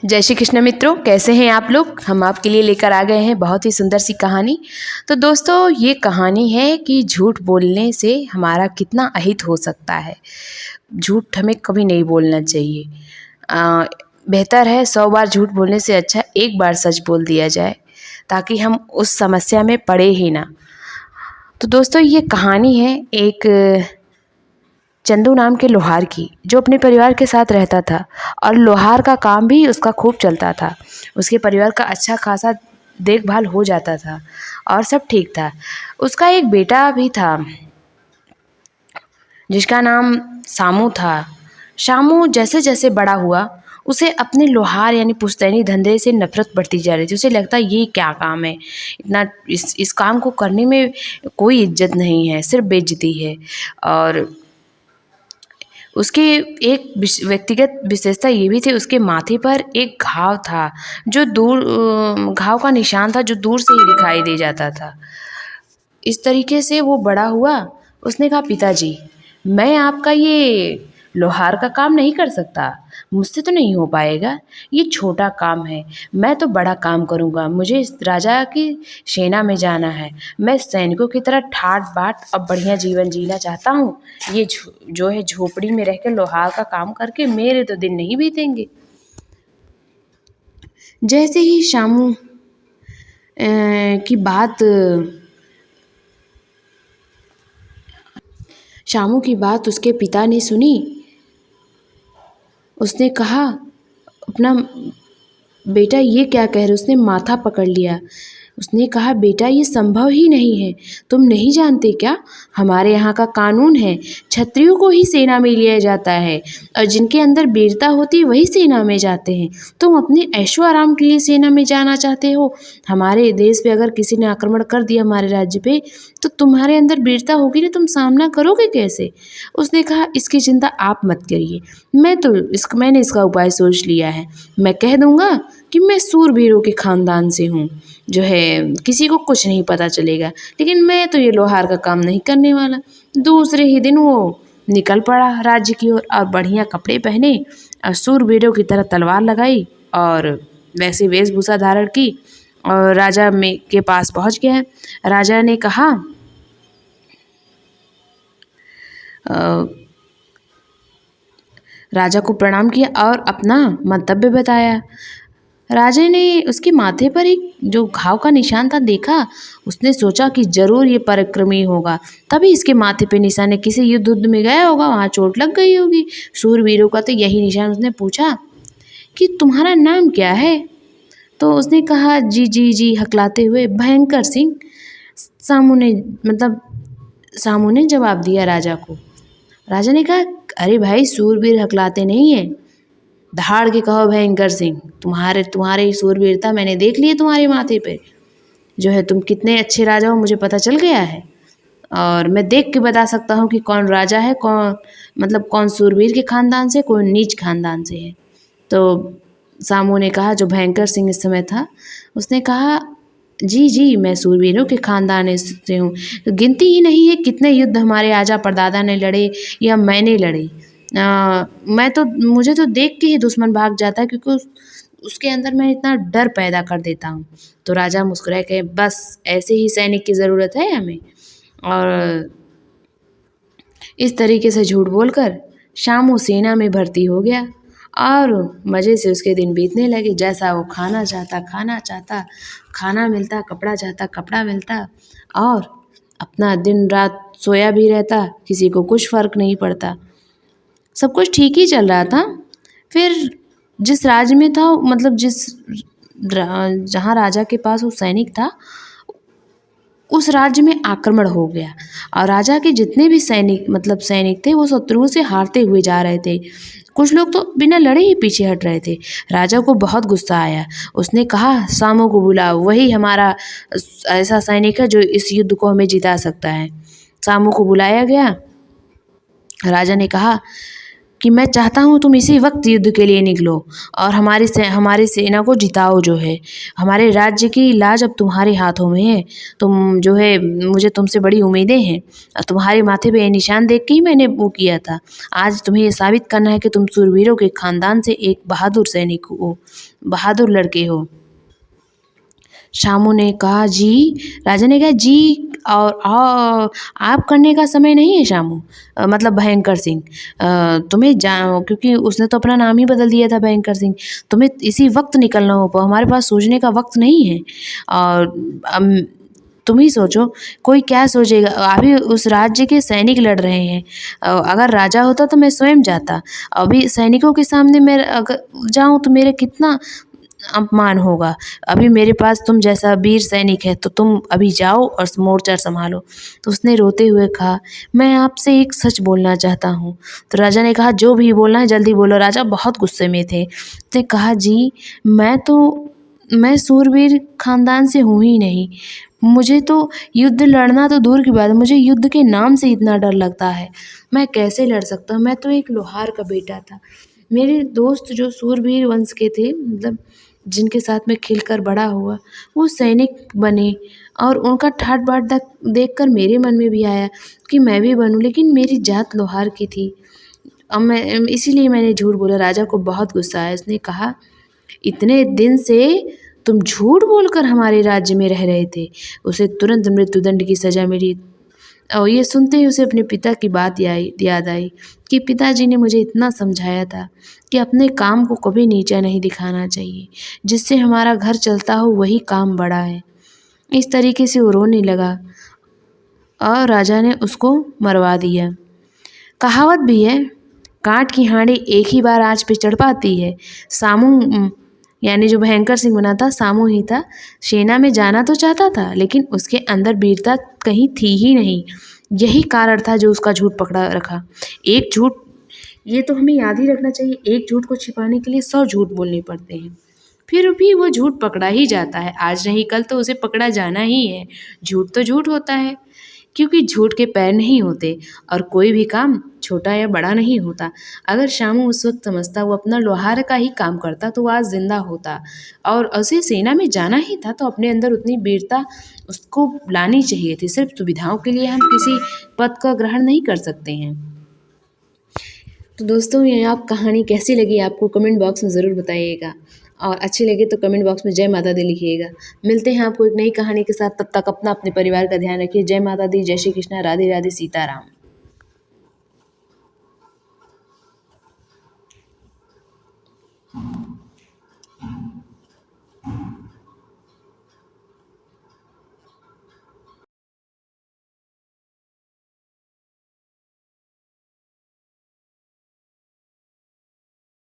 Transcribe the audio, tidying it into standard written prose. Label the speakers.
Speaker 1: जय श्री कृष्ण मित्रों, कैसे हैं आप लोग। हम आपके लिए लेकर आ गए हैं बहुत ही सुंदर सी कहानी। तो दोस्तों, ये कहानी है कि झूठ बोलने से हमारा कितना अहित हो सकता है। झूठ हमें कभी नहीं बोलना चाहिए। बेहतर है 100 बार झूठ बोलने से अच्छा एक बार सच बोल दिया जाए, ताकि हम उस समस्या में पड़े ही ना। तो दोस्तों, ये कहानी है एक चंदू नाम के लोहार की, जो अपने परिवार के साथ रहता था और लोहार का काम भी उसका खूब चलता था। उसके परिवार का अच्छा खासा देखभाल हो जाता था और सब ठीक था। उसका एक बेटा भी था जिसका नाम शामू था। शामू जैसे जैसे बड़ा हुआ, उसे अपने लोहार यानी पुश्तैनी धंधे से नफरत बढ़ती जा रही थी। उसे लगता ये क्या काम है, इतना इस काम को करने में कोई इज्जत नहीं है, सिर्फ बेइज्जती है। और उसकी एक व्यक्तिगत विशेषता ये भी थी, उसके माथे पर एक घाव था, जो दूर घाव का निशान था जो दूर से ही दिखाई दे जाता था। इस तरीके से वो बड़ा हुआ। उसने कहा, पिताजी, मैं आपका ये लोहार का काम नहीं कर सकता, मुझसे तो नहीं हो पाएगा, ये छोटा काम है। मैं तो बड़ा काम करूँगा, मुझे इस राजा की सेना में जाना है। मैं सैनिकों की तरह ठाट बाट और बढ़िया जीवन जीना चाहता हूँ। ये जो है झोपड़ी में रहकर लोहार का काम करके मेरे तो दिन नहीं बीतेंगे। जैसे ही शामू की बात उसके पिता ने सुनी, उसने कहा, अपना बेटा ये क्या कह रहे। उसने माथा पकड़ लिया। उसने कहा, बेटा ये संभव ही नहीं है। तुम नहीं जानते क्या, हमारे यहाँ का कानून है, क्षत्रियों को ही सेना में लिया जाता है और जिनके अंदर वीरता होती है वही सेना में जाते हैं। तुम अपने ऐशो आराम के लिए सेना में जाना चाहते हो। हमारे देश पे अगर किसी ने आक्रमण कर दिया, हमारे राज्य पे, तो तुम्हारे अंदर वीरता होगी ना, तुम सामना करोगे कैसे। उसने कहा, इसकी चिंता आप मत करिए, मैंने इसका उपाय सोच लिया है। मैं कह दूंगा कि मैं सूरवीरों के खानदान से हूँ, जो है किसी को कुछ नहीं पता चलेगा। लेकिन मैं तो ये लोहार का काम नहीं करने वाला। दूसरे ही दिन वो निकल पड़ा राज्य की ओर और बढ़िया कपड़े पहने और सूरवीरों की तरह तलवार लगाई और वैसी वेशभूषा धारण की और राजा में के पास पहुंच गया। राजा ने कहा, राजा को प्रणाम किया और अपना मंतव्य बताया। राजा ने उसके माथे पर एक जो घाव का निशान था देखा। उसने सोचा कि जरूर ये पराक्रमी होगा, तभी इसके माथे पे निशान है, किसी युद्ध में गया होगा, वहाँ चोट लग गई होगी। सूरवीरों का तो यही निशान। उसने पूछा कि तुम्हारा नाम क्या है। तो उसने कहा, जी जी जी हकलाते हुए, भयंकर सिंह। सामू ने जवाब दिया राजा को। राजा ने कहा, अरे भाई, सूरवीर हकलाते नहीं है, धाड़ के कहो भयंकर सिंह। तुम्हारे सूरवीरता मैंने देख ली है तुम्हारे माथे पे, जो है तुम कितने अच्छे राजा हो मुझे पता चल गया है। और मैं देख के बता सकता हूँ कि कौन राजा है, कौन सूरवीर के खानदान से, कौन नीच खानदान से है। तो सामू ने कहा, जो भयंकर सिंह इस समय था, उसने कहा, जी जी मैं सूरवीरों के खानदान से हूँ। तो गिनती ही नहीं है कितने युद्ध हमारे आजा परदादा ने लड़े या मैंने लड़े। मुझे तो देख के ही दुश्मन भाग जाता है, क्योंकि उसके अंदर मैं इतना डर पैदा कर देता हूँ। तो राजा मुस्कुराए, कहे, बस ऐसे ही सैनिक की ज़रूरत है हमें। और इस तरीके से झूठ बोलकर शामू सेना में भर्ती हो गया और मज़े से उसके दिन बीतने लगे। जैसा वो खाना चाहता खाना मिलता, कपड़ा चाहता कपड़ा मिलता, और अपना दिन रात सोया भी रहता, किसी को कुछ फ़र्क नहीं पड़ता, सब कुछ ठीक ही चल रहा था। फिर जिस राज्य में था, जहाँ राजा के पास वो सैनिक था, उस राज्य में आक्रमण हो गया और राजा के जितने भी सैनिक थे वो शत्रुओं से हारते हुए जा रहे थे। कुछ लोग तो बिना लड़े ही पीछे हट रहे थे। राजा को बहुत गुस्सा आया। उसने कहा, सामू को बुलाओ, वही हमारा ऐसा सैनिक है जो इस युद्ध को हमें जिता सकता है। सामू को बुलाया गया। राजा ने कहा कि मैं चाहता हूँ तुम इसी वक्त युद्ध के लिए निकलो और हमारी सेना को जिताओ जो है। हमारे राज्य की लाज अब तुम्हारे हाथों में है। तुम जो है, मुझे तुमसे बड़ी उम्मीदें हैं और तुम्हारे माथे पे ये निशान देख के ही मैंने वो किया था। आज तुम्हें ये साबित करना है कि तुम शूरवीरों के खानदान से एक बहादुर सैनिक हो, बहादुर लड़के हो। शामू ने कहा जी। राजा ने कहा जी, और आप करने का समय नहीं है शामू, मतलब भयंकर सिंह। तुम्हें क्योंकि उसने तो अपना नाम ही बदल दिया था भयंकर सिंह। तुम्हें इसी वक्त निकलना होगा, हमारे पास सोचने का वक्त नहीं है। और तुम ही सोचो कोई क्या सोचेगा। अभी उस राज्य के सैनिक लड़ रहे हैं। अगर राजा होता तो मैं स्वयं जाता। अभी सैनिकों के सामने मैं अगर जाऊँ तो मेरा कितना अपमान होगा। अभी मेरे पास तुम जैसा वीर सैनिक है, तो तुम अभी जाओ और मोर्चा संभालो। तो उसने रोते हुए कहा, मैं आपसे एक सच बोलना चाहता हूँ। तो राजा ने कहा, जो भी बोलना है जल्दी बोलो। राजा बहुत गुस्से में थे। उसने कहा, जी मैं सूरवीर खानदान से हूँ ही नहीं। मुझे तो युद्ध लड़ना तो दूर की बात है, मुझे युद्ध के नाम से इतना डर लगता है। मैं कैसे लड़ सकता हूँ? मैं तो एक लोहार का बेटा था। मेरे दोस्त जो सूरवीर वंश के थे, मतलब जिनके साथ मैं खिलकर बड़ा हुआ, वो सैनिक बने और उनका ठाट बाट देखकर मेरे मन में भी आया कि मैं भी बनूं, लेकिन मेरी जात लोहार की थी। अब मैं इसीलिए मैंने झूठ बोला। राजा को बहुत गुस्सा आया। उसने कहा, इतने दिन से तुम झूठ बोलकर हमारे राज्य में रह रहे थे। उसे तुरंत मृत्युदंड की सज़ा मिली। और ये सुनते ही उसे अपने पिता की बात याद आई कि पिताजी ने मुझे इतना समझाया था कि अपने काम को कभी नीचा नहीं दिखाना चाहिए। जिससे हमारा घर चलता हो वही काम बड़ा है। इस तरीके से वो रोने लगा और राजा ने उसको मरवा दिया। कहावत भी है, कांट की हांडी एक ही बार आँच पे चढ़ पाती है। सामू यानी जो भयंकर सिंह बना था, सामू ही था। सेना में जाना तो चाहता था, लेकिन उसके अंदर वीरता कहीं थी ही नहीं। यही कारण था जो उसका झूठ पकड़ा रखा। एक झूठ, ये तो हमें याद ही रखना चाहिए, एक झूठ को छिपाने के लिए 100 झूठ बोलने पड़ते हैं। फिर भी वो झूठ पकड़ा ही जाता है। आज नहीं कल तो उसे पकड़ा जाना ही है। झूठ तो झूठ होता है, क्योंकि झूठ के पैर नहीं होते और कोई भी काम छोटा या बड़ा नहीं होता। अगर शामू उस वक्त समझता वो अपना लोहार का ही काम करता तो वो आज जिंदा होता। और उसे सेना में जाना ही था तो अपने अंदर उतनी वीरता उसको लानी चाहिए थी। सिर्फ सुविधाओं के लिए हम किसी पद का ग्रहण नहीं कर सकते हैं। तो दोस्तों, ये आप कहानी कैसी लगी आपको कमेंट बॉक्स में ज़रूर बताइएगा, और अच्छी लगे तो कमेंट बॉक्स में जय माता दी लिखिएगा। मिलते हैं आपको एक नई कहानी के साथ। तब तक अपना अपने परिवार का ध्यान रखिए। जय माता दी, जय श्री कृष्णा, राधे राधे, सीताराम।